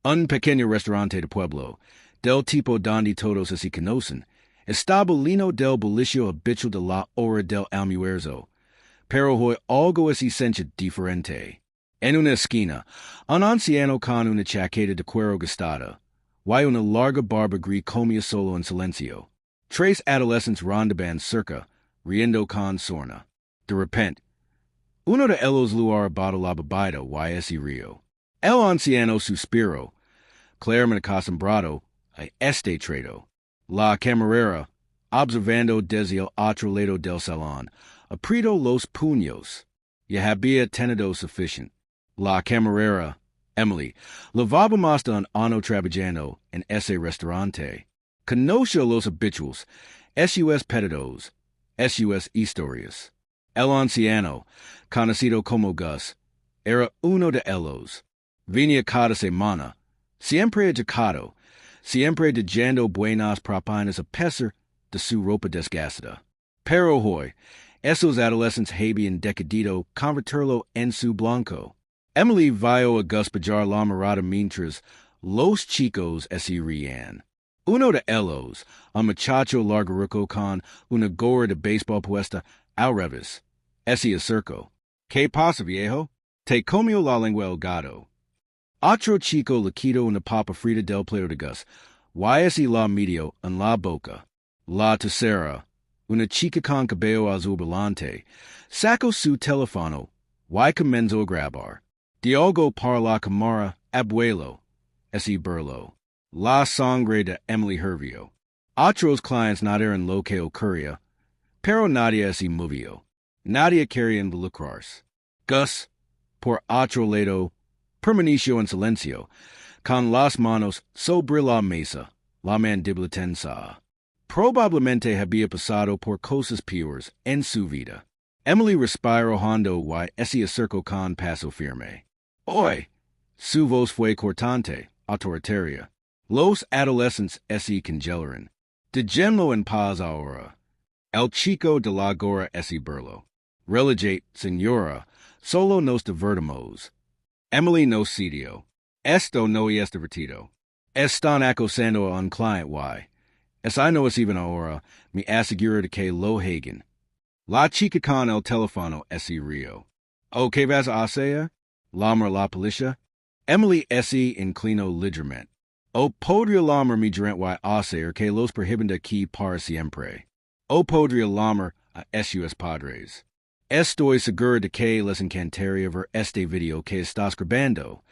Un pequeño restaurante de pueblo, del tipo donde todos se conocen, estaba lleno del bullicio habitual de la hora del almuerzo, pero hoy algo es esencia diferente. En una esquina, un anciano con una chaqueta de cuero gastada, y una larga barba gris comía solo en silencio. Tres adolescentes rondaban cerca, riendo con sorna. De repente, uno de ellos luar botó la bebida y ese río. El anciano suspiró, claramente acostumbrado a este trato. La camarera, observando desde el otro lado del salón, apretó los puños. Ya había tenido suficiente. La camarera, Emily, lavábamos de un año trabajando en ese restaurante. Conoce los habituals, sus pedidos, sus historias. El anciano, conocido como Gus, era uno de ellos. Venía cada semana, siempre educado, siempre dejando buenas propinas a pesar de su ropa desgastada. Pero hoy, esos adolescentes habían decidido convertirlo en su blanco. Emily vio a Gus pagar la mirada mientras los chicos se rían. Uno de ellos, un muchacho larguruco con una gorra de béisbol puesta al revés, se acercó. ¿Qué pasa, viejo? Te comió la lengua el gato. Otro chico le quitó una papa frita del plato de Gus, y la metió en la boca. La tercera, una chica con cabello azul brillante, sacó su teléfono y comenzó a grabar. Diogo para la cámara, abuelo, ese burlo. La sangre de Emily hervió. Otros clientes no eran lo que ocurría, pero nadie se movió. Nadie quería involucrarse. Gus, por otro lado, permaneció en silencio, con las manos sobre la mesa, la mandíbula tensada. Probablemente había pasado por cosas peores en su vida. Emily respiró hondo y se acercó con paso firme. ¡Oy! Su voz fue cortante, autoritaria. Los adolescentes se congelaron. Déjenlo en paz ahora. El chico de la gorra se burló. Relegate, señora, solo nos divertimos. Emily no cedió. Esto no es divertido. Están acosando a un cliente y, no es even ahora, me aseguro de que lo hagan. La chica con el teléfono se rió. ¿O qué vas a hacer? Llamar la policía? Emily se inclinó ligeramente. O podría llamar mi gerente y hacer que los prohíben de aquí para siempre. O podría llamar a sus padres. Estoy seguro de que les encantaría ver este video que estás grabando.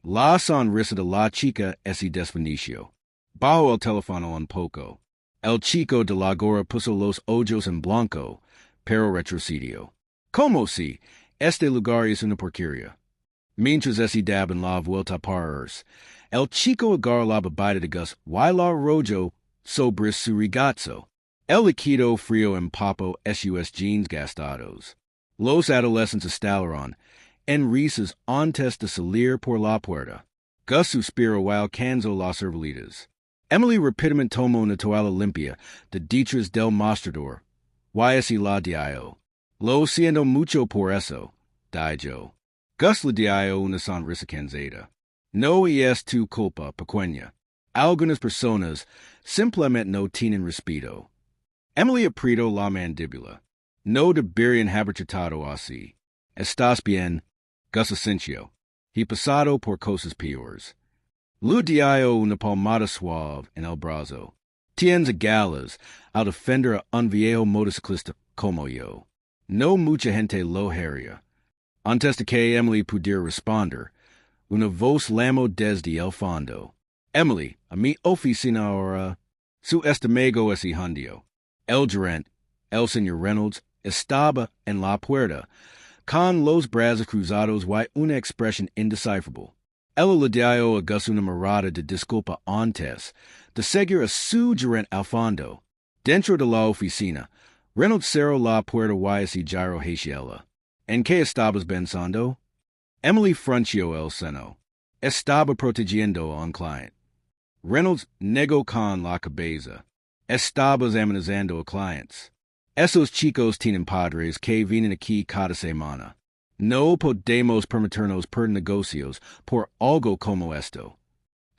La sonrisa de la chica se desvaneció. Bajó el teléfono un poco. El chico de la gorra puso los ojos en blanco, pero retrocedió. ¿Cómo si? Este lugar es una porquería. Mientras se daban la vuelta para irse, el chico agarró la bebida de Gus y la arrojó sobre su regazo. El líquido frío empapó sus jeans gastados. Los adolescentes estallaron en risas antes de salir por la puerta. Gus suspiró while canzó las servilitas. Emily rápidamente tomó una toalla limpia de detrás del mostrador y se la dio. Lo siento mucho por eso, dijo. Gus le dio una sonrisa cansada. No es tu culpa, pequeña. Algunas personas simplemente no tienen respeto. Emily apretó la mandíbula. No deberían haber tratado así. ¿Estás bien? Gus asintió. He pasado por cosas peores. Le dio una palmada suave en el brazo. Tienes galas al defender a un viejo motociclista como yo. No mucha gente lo haría. Antes de que Emily pudiera responder, una voz llamó desde el fondo. Emily, a mi oficina ahora. Su estómago se hundió. El gerente, el señor Reynolds, estaba en la puerta, con los brazos cruzados y una expresión indescifrable. Él le dio a Gus una mirada de disculpa antes de seguir a su gerente al fondo. Dentro de la oficina, Reynolds cerró la puerta y se giró hacia ella. ¿En qué estabas pensando? Emily frunció el seno. Estaba protegiendo a un cliente. Reynolds negó con la cabeza. Estaba examinando a clientes. Esos chicos tienen padres que vienen aquí cada semana. No podemos permitirnos per negocios por algo como esto.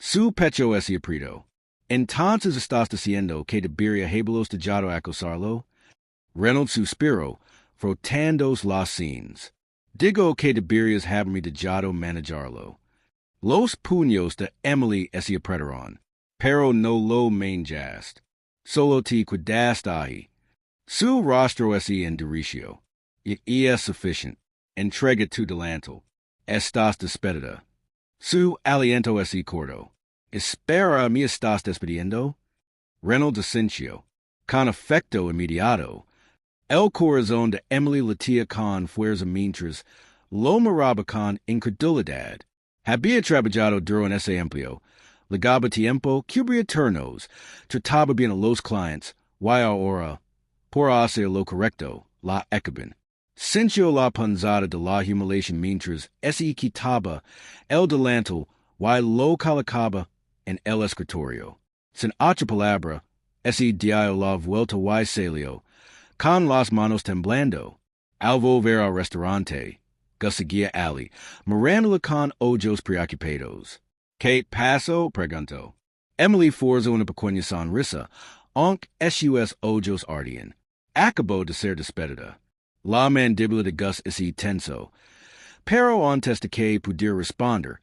Su pecho ese aprieto. Entonces estás diciendo que debería haberlos dejado acosarlo? Reynolds suspiró, frotandos las scenes. Digo que deberías haberme dejado manejarlo. Los puños de Emily ese apretaron, pero no lo manjaste. Solo te quedaste ahí. Su rostro ese en dericio. Y es sufficient. Entrega tu delantal. Estás despedida. Su aliento ese corto. Espera, me estás despidiendo? Reynolds asenció. Con efecto inmediato. El corazón de Emily latía con fuerza mientras lo miraba con incredulidad. Había trabajado duro en ese empleo. Legaba tiempo, cubría turnos, trataba bien a los clientes, y ahora, por hacer lo correcto, la acaban. Sintió la punzada de la humiliación mientras ese quitaba el delantal y lo colocaba en el escritorio. Sin otra palabra, ese dio la vuelta y salió, con las manos temblando. Al volver al restaurante, Gus seguía Ali, mirándola con ojos preocupados. ¿Qué pasó? Preguntó. Emily forzó una pequeña sonrisa, aunque sus ojos ardían. Acabó de ser despedida. La mandíbula de Gus es tenso, pero antes de que pudiera responder,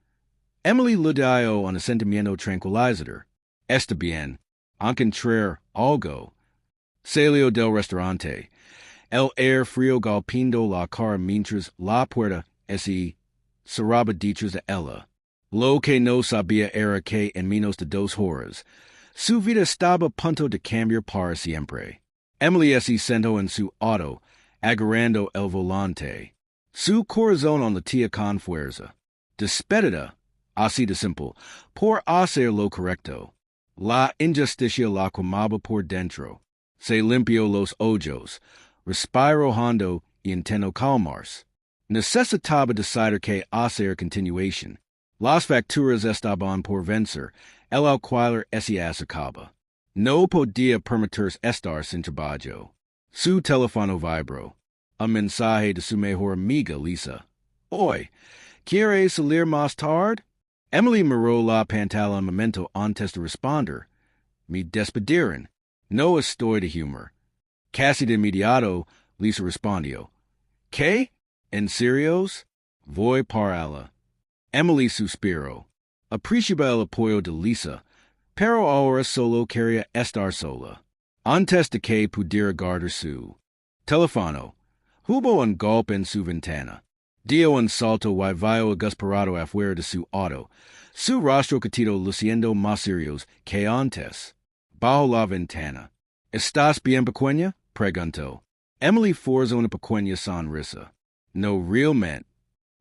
Emily le dio un asentimiento tranquilizador. Está bien, encontrar algo. Salió del restaurante. El aire frío golpeando la cara mientras la puerta se cerraba detrás de ella. Lo que no sabía era que en menos de 2 horas, su vida estaba a punto de cambiar para siempre. Emily se sentó en su auto, agarrando el volante. Su corazón latía con fuerza. Despedida, así de simple, por hacer lo correcto. La injusticia la quemaba por dentro. Se limpió los ojos, respiró hondo y intentó calmarse. Necesitaba decidir qué hacer a continuación. Las facturas estaban por vencer, el alquiler se acaba. No podía permitirse estar sin trabajo. Su teléfono vibró. Un mensaje de su mejor amiga, Lisa. Hoy, ¿quieres salir más tarde? Emily miró la pantalla un momento antes de responder. Me despidieron. No estoy de humor. Casi de inmediato, Lisa respondió. ¿Qué? ¿En serios? Voy para ella. Emily suspiró. Apreciaba el apoyo de Lisa, pero ahora solo quería estar sola. Antes de que pudiera guardar su teléfono, hubo un golpe en su ventana. Dio un salto y vio a Gus parado afuera de su auto, su rostro catido luciendo más serios que antes. Bajo la ventana. ¿Estás bien, pequeña? Preguntó. Emily forzó una pequeña sonrisa. No realmente.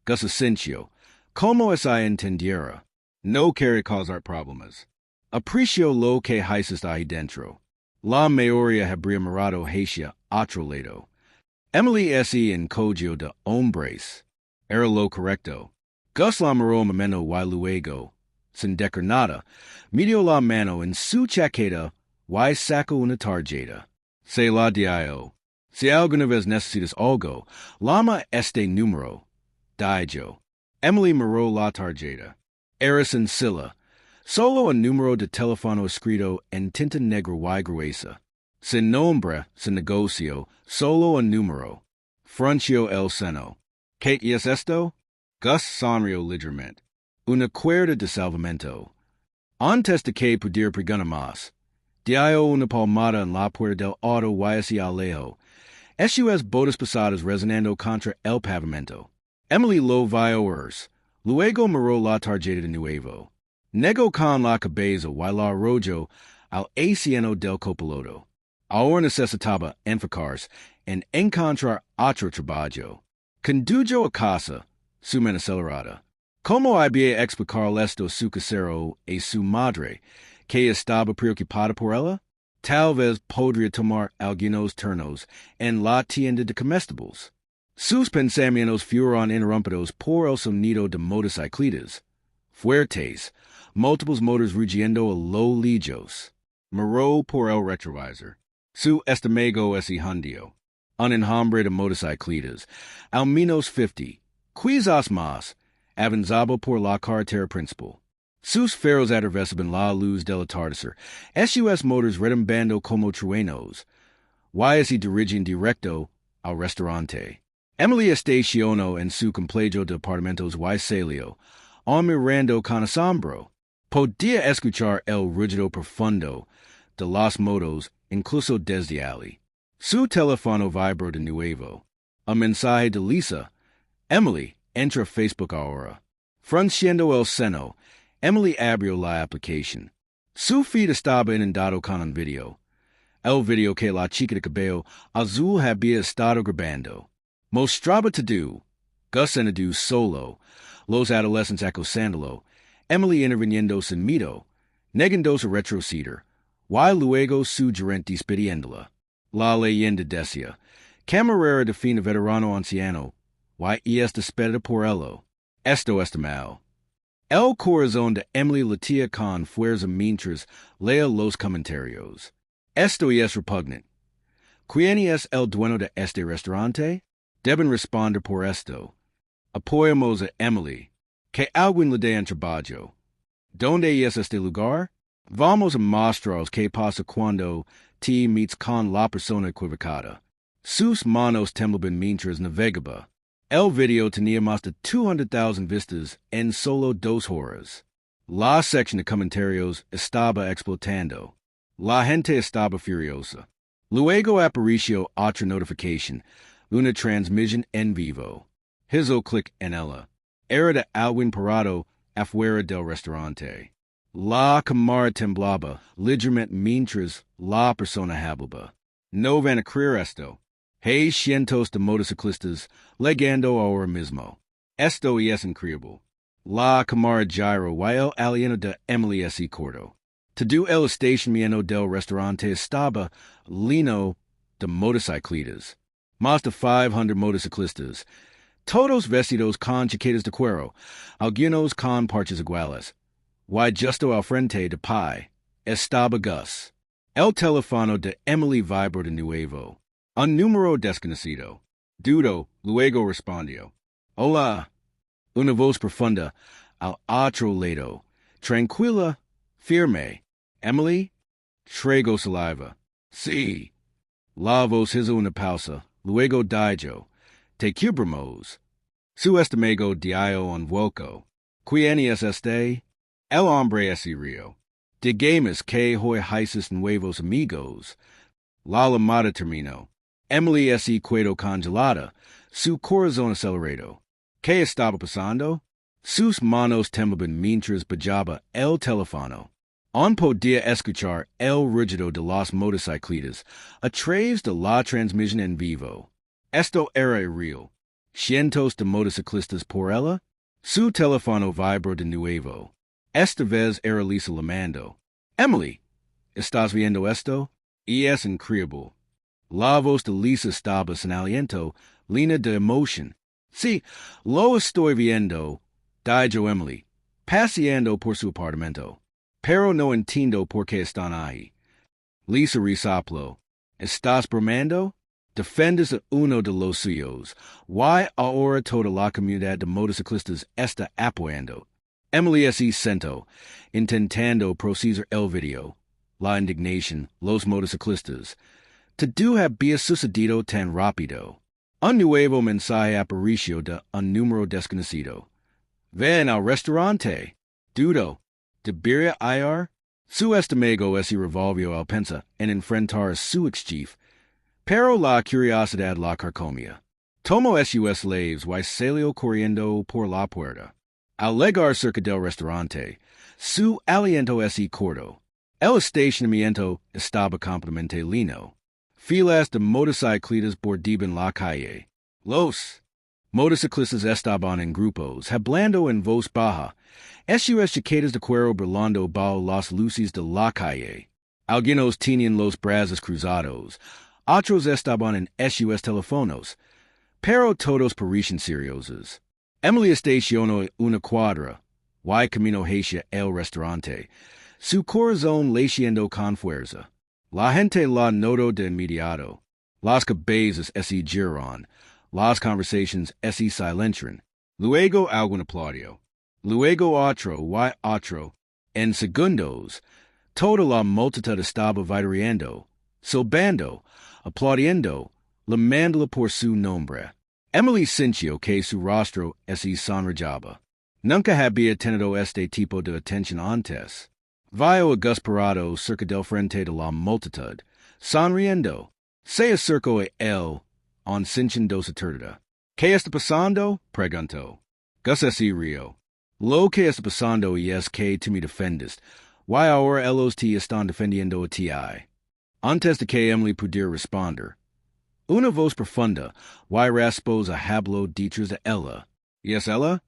Gus asintió. Como esa entendiera. No quiere causar problemas. Aprecio lo que haces ahí dentro. La mayoría habría mirado hacia otro lado. Emily se encogió de hombres. Era lo correcto. Gus la miró un momento y luego, sin decir nada, metió la mano en su chaqueta y sacó una tarjeta. Se la dio. Si alguna vez necesitas algo, llama este número. Dijo. Emily miró la tarjeta. Era sencilla. Solo un número de teléfono escrito en tinta negra y gruesa. Sin nombre, sin negocio, solo un número. Frunció el seno. ¿Qué es esto? Gus sonrió ligeramente. Una cuerda de salvamento. Antes de que pudiera preguntar más, dio una palmada en la puerta del auto y se alejó. Sus botas pesadas resonando contra el pavimento. Emily lo vio oír. Luego miró la tarjeta de nuevo. Negó con la cabeza y la arrojó al asiento del copiloto. Ahora necesitaba enfocarse en encontrar otro trabajo. Condujo a casa, sumamente acelerada. ¿Cómo había explicarle esto a su casero y su madre, que estaba preocupada por ella? Tal vez podría tomar algunos turnos en la tienda de comestibles. Sus pensamientos fueron interrumpidos por el sonido de motocicletas. Fuertes, múltiples motores rugiendo a lo lejos. Miró por el retrovisor. Su estómago se hundió. Un enjambre de motocicletas, al menos 50, quizás más, avanzaba por la carretera principal. Sus feros atravessaban la luz del atardecer. SUS motors redembando como truenos. Y si dirigen directo al restaurante. Emily estacionó en su complejo de apartamentos y salió, mirando con asombro. Podía escuchar el ruido profundo de las motos incluso desde allí. Su teléfono vibró de nuevo. Un mensaje de Lisa. Emily, entra Facebook ahora. Frunciendo el seno, Emily abrió la aplicación. Su feed estaba inundado con un video. El video que la chica de cabello azul había estado grabando. Mostraba todo. Gus Enadu solo. Los adolescentes acosándolo. Emily interviniendo sin miedo. Negándose a retroceder. Y luego su gerente despidiéndola. La leyenda decía. Camarera define veterano anciano. Y es despedida por ello. Esto está mal. El corazón de Emily latía con fuerza mientras lea los comentarios. Esto es repugnant. ¿Quién es el dueño de este restaurante? Deben responder por esto. Apoyamos a Emily. Que alguien le dé un trabajo. ¿Dónde es este lugar? Vamos a mostraros qué pasa cuando te meets con la persona equivocada. Sus manos temblaban mientras navegaba. El video tenía más de 200,000 vistas en solo 2 horas. La sección de comentarios estaba explotando. La gente estaba furiosa. Luego apareció otra notificación, una transmisión en vivo. Hizo clic en ella. Era de alguien parado afuera del restaurante. La camarera temblaba ligeramente mientras la persona hablaba. No van a creer esto. Hay cientos de motociclistas legando ahora mismo. Esto es increíble. La camarera Gyro y el alieno de Emily S. Cordo. Todo el estacionamiento del restaurante estaba lleno de motociclistas. Más de 500 motociclistas. Todos vestidos con chaquetas de cuero, algunos con parches iguales. Y justo al frente de Pi estaba Gus. El teléfono de Emily vibró de nuevo. Un número desconocido. Dudo, luego respondió. Hola. Una voz profunda al otro lado. Tranquila, firme. Emily, traigo saliva. Sí. La voz hizo una pausa. Luego dijo. Te cubrimos. Su estómago dio un vuelco. ¿Quién es este? El hombre es río. Digamos que hoy haces nuevos amigos. La llamada terminó. Emily S. quedó congelada. Su corazón acelerado. ¿Qué estaba pasando? Sus manos temblaban mientras bajaba el teléfono. On podía escuchar el rugido de los motociclistas a través de la transmisión en vivo. Esto era real. Cientos de motociclistas por ella. Su teléfono vibró de nuevo. Esta vez era Lisa llamando. Emily, ¿estás viendo esto? Y es increíble. La voz de Lisa estaba sin aliento, llena de emoción. Sí, lo estoy viendo, dijo Emily, paseando por su apartamento. Pero no entiendo por qué están ahí. Lisa resopló. ¿Estás bromeando? Defendes a uno de los suyos. ¿Why ahora toda la comunidad de motociclistas está apoyando? Emily S. sentó, intentando procesar el video. La indignación, los motociclistas. Todo había sucedido tan rápido. Un nuevo mensaje apareció de un número desconocido. Ven al restaurante. Dudo. ¿Debería ir? Su estómago se revolvió al pensar en enfrentar a su ex-chief. Pero la curiosidad la carcomía. Tomó sus slaves y salió corriendo por la puerta. Al llegar cerca del restaurante, su aliento se cortó. El estacionamiento estaba completamente lleno. Filas de motociclistas bordeaban la calle. Los motociclistas estaban en grupos, hablando en voz baja. Sus chaquetas de cuero brillando bajo las luces de la calle. Algunos tenían los brazos cruzados. Otros estaban en sus teléfonos. Pero todos parecían seriosos. Emily estacionó una cuadra. Y camino hacia el restaurante. Su corazón latiendo con fuerza. La gente la notó de inmediato. Las cabezas se giraron. Las conversaciones se silenciaron. Luego alguien aplaudió. Luego otro y otro. En segundos, toda la multitud estaba vitoriando, silbando, aplaudiendo, lamándola por su nombre. Emily sintió que su rostro se sonrojaba. Nunca había tenido este tipo de atención antes. Vio a Gus parado cerca del frente de la multitud, sonriendo. Se acercó a él, en sintiendo su ternura. ¿Qué está pasando? Preguntó. Gus se rió. Lo que está pasando es que tú me defendes. Why ahora ellos te están defendiendo a ti? Antes de que Emily pudiera responder, una voz profunda, why raspos a hablo detrás de ella. ¿Es ella?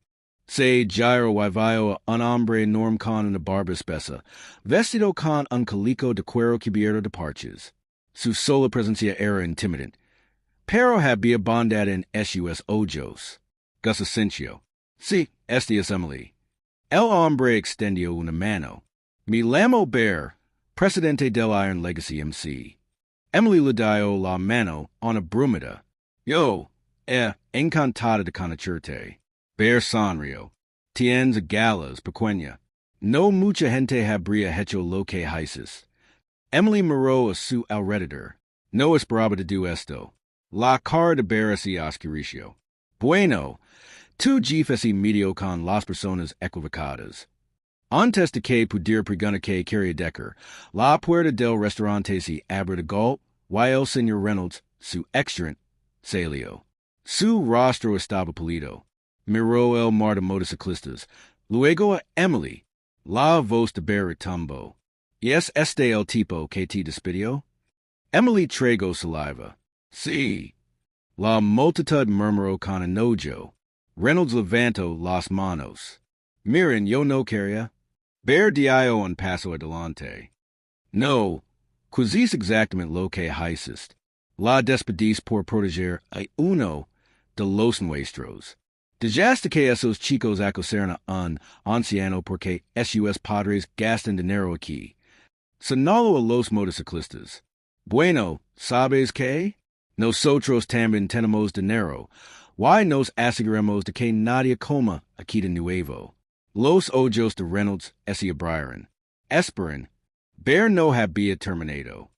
Se gyro y vio a un hombre enorme con una barba espesa, vestido con un calico de cuero cubierto de parches. Su sola presencia era intimidante, pero había bondad en sus ojos. Gus asintió. Sí, este es Emily. El hombre extendió una mano. Me llamo Bear, presidente del Iron Legacy MC. Emily le dio la mano una brumida. Yo, encantada de conocerte. Bear sonrió. Tienes galas, pequeña. No mucha gente habría hecho lo que haces. Emily miró a su alrededor. No esperaba de do esto. La cara de Bear se oscureció. Bueno, tú jefes y medio con las personas equivocadas. Antes de que pudiera preguntar que quería Decker, la puerta del restaurante se abrió de golpe, y el señor Reynolds, su exgerente, salió. Su rostro estaba pálido. Miró el mar de motociclistas. Luego a Emily. La voz de Bear retumbó. ¿Es este el tipo que te despidió? Emily tragó saliva. Sí. La multitud murmuró con enojo. Reynolds levantó las manos. Miren, yo no quería. Bear dio un paso adelante. No, quizás exactamente lo que hiciste. La despedís por proteger a uno de los nuestros. Dejaste que esos chicos acosaran a un anciano porque sus padres gastan dinero aquí. Señaló a los motociclistas. Bueno, ¿sabes qué? Nosotros también tenemos dinero. Why nos aseguramos de que nadie coma aquí de nuevo? Los ojos de Reynolds se abrieron. Esperan. Bear no había terminado.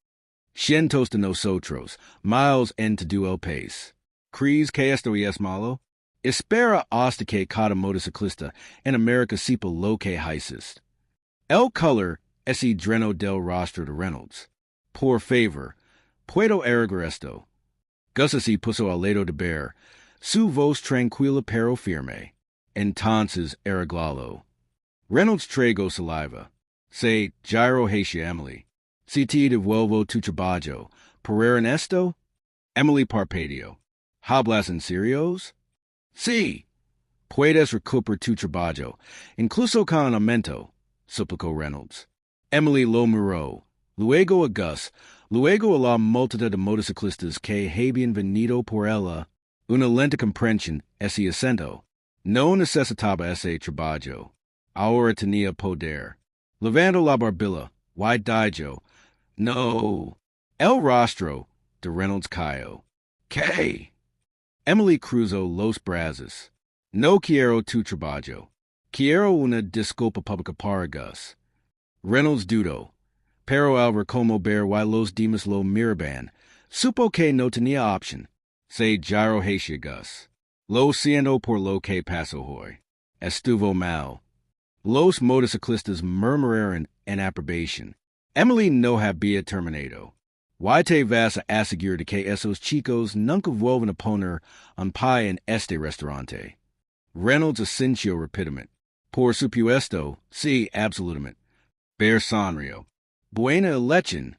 Cientos de nosotros, miles en todo el país. ¿Crees que esto es malo? Espera hasta que cada motociclista en América sepa lo que hiciste. El color se drenó del rostro de Reynolds. Por favor, puedo arreglar esto. Gus se puso al lado de Bear, su voz tranquila pero firme. Entonces arreglalo. Reynolds tragó saliva. Se gyro hacia Emily. Si te devuelvo tu trabajo, ¿por en esto? Emily parpadeó. ¿Hablas en serios? Sí. Puedes recuperar tu trabajo, incluso con aumento, suplicó Reynolds. Emily lo miró, luego a Gus, luego a la multitud de motociclistas que habían venido por ella. Una lenta comprensión ese acento. No necesitaba ese trabajo. Ahora tenía poder. Levantó la barbilla. Why dijo? No. El rostro de Reynolds cayó. ¿Qué? Emily cruzó los brazos. No quiero tu trabajo. Quiero una disculpa pública para Gus. Reynolds dudó. Pero al ver como Bear y los demás lo miraban, supo que no tenía opción. Se gyro hacia Gus. Lo siento por lo que pasó hoy. Estuvo mal. Los motociclistas murmuraron en aprobación. Emily no había terminado. ¿Why te vas a asegurar de que esos chicos nunca vuelvan a poner un pie en este restaurante? Reynolds asintió rápidamente. Por supuesto, sí, absolutamente. Bear sonrió. Buena elección.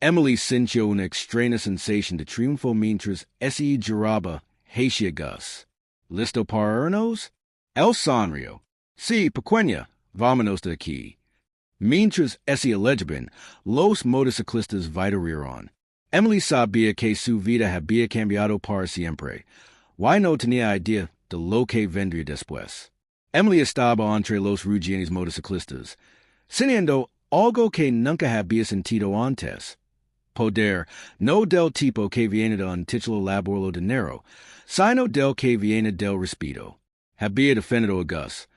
Emily sintió una extraña sensación de triunfo mientras se giraba hacia Gus. ¿Listo para irnos? Él sonrió. Sí, pequeña, vámonos de aquí. Mientras se alejaban, los motociclistas vitoriaron. Emily sabía que su vida había cambiado para siempre. Why no tenía idea de lo que vendría después. Emily estaba entre los rugientes motociclistas, sintiendo algo que nunca había sentido antes. Poder, no del tipo que viene de un título laboral dinero, sino del que viene del respeto. Había defendido a Gus.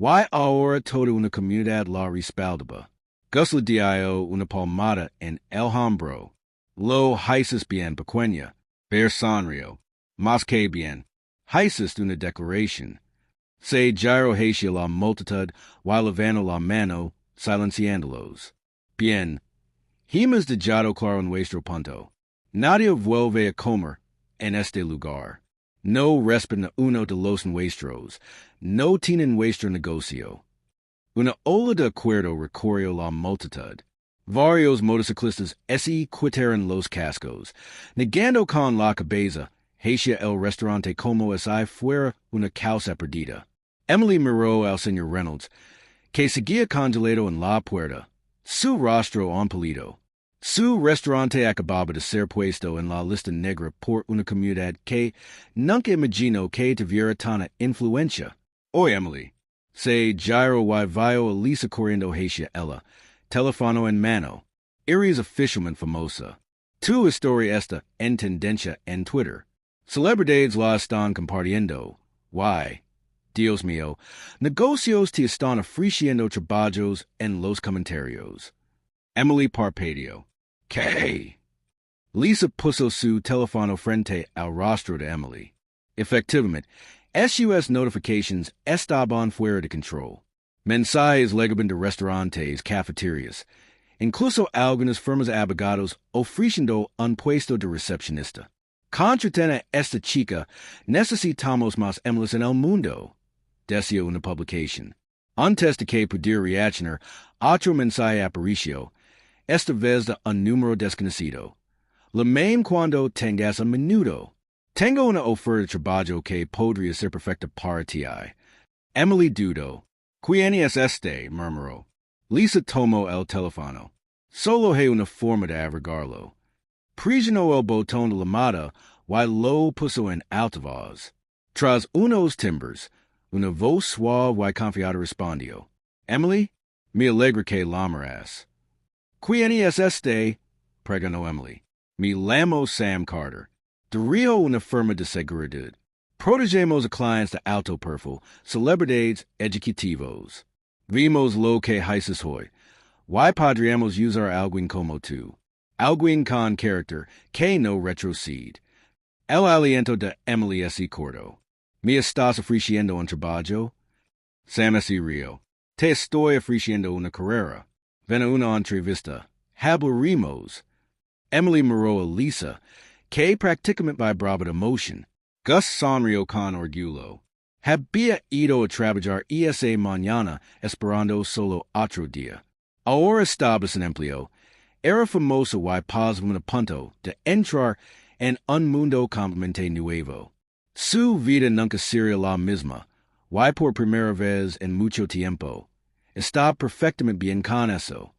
Y ahora toda una comunidad la respaldaba. Gus le dio una palmada en el hombro. Lo hices bien pequeña, ver sonrio. Mas que bien. Hices una declaración. Se gyro hacia la multitud, y levando la mano, silenciándolos. Bien. Hemos dejado claro en nuestro punto. Nadie vuelve a comer en este lugar. No respetan uno de los nuestros. No tienen nuestro negocio. Una ola de acuerdo recorrió la multitud. Varios motociclistas se quitaron los cascos, negando con la cabeza hacia el restaurante como si fuera una causa perdida. Emily miró al señor Reynolds, que seguía congelado en la puerta, su rostro empálido. Su restaurante acababa de ser puesto en la lista negra por una comunidad que nunca imaginó que tuviera tanta influencia. Oye, Emily, se gyro y vio a Lisa corriendo hacia ella, teléfono en mano. Eres a fisherman famosa. Tu historia está en tendencia en Twitter. Celebridades la están compartiendo. Why? Dios mío, negocios te están ofreciendo trabajos en los comentarios. Emily parpadeó. ¿Qué? Lisa puso su teléfono frente al rostro de Emily. Efectivamente, SUS notifications estaban fuera de control. Mensajes llegaban de restaurantes, cafeterias, incluso algunas firmas de abogados ofreciendo un puesto de recepcionista. Contraten esta chica, necesitamos más Emilys en el mundo, decía una publicación. Antes de que pudiera reaccionar, otro mensaje apareció, esta vez de un número desconocido. Llame cuando tengas un minuto. Tengo una oferta de trabajo que podría ser perfecta para ti. Emily dudó. ¿Quién es este? Murmuró. Lisa tomó el teléfono. Solo hay una forma de agregarlo. Presionó el botón de llamada y lo puso en altavoz. Tras unos timbres, una voz suave y confiada respondió. Emily, me alegra que llamarás. ¿Quién es este? Preguntó Emily. Me llamo Sam Carter. Dirijo una firma de seguridad. Protegemos a clientes de alto perfil, celebridades ejecutivos. Vimos lo que haces hoy. Y podríamos usar alguien como tú. Alguien con carácter que no retrocede. El aliento de Emily es corto. ¿Me estás ofreciendo un trabajo? Sam se rió. Te estoy ofreciendo una carrera. Ven a una entrevista. Hablaremos. Emily miró a Lisa, que prácticamente vibraba de emoción. Gus sonrió con orgullo. Había ido a trabajar esa mañana esperando solo otro día. Ahora estaba sin empleo. Era famoso y posaba a punto de entrar en un mundo completamente nuevo. Su vida nunca sería la misma, y por primera vez en mucho tiempo. Está perfectamente bien con eso.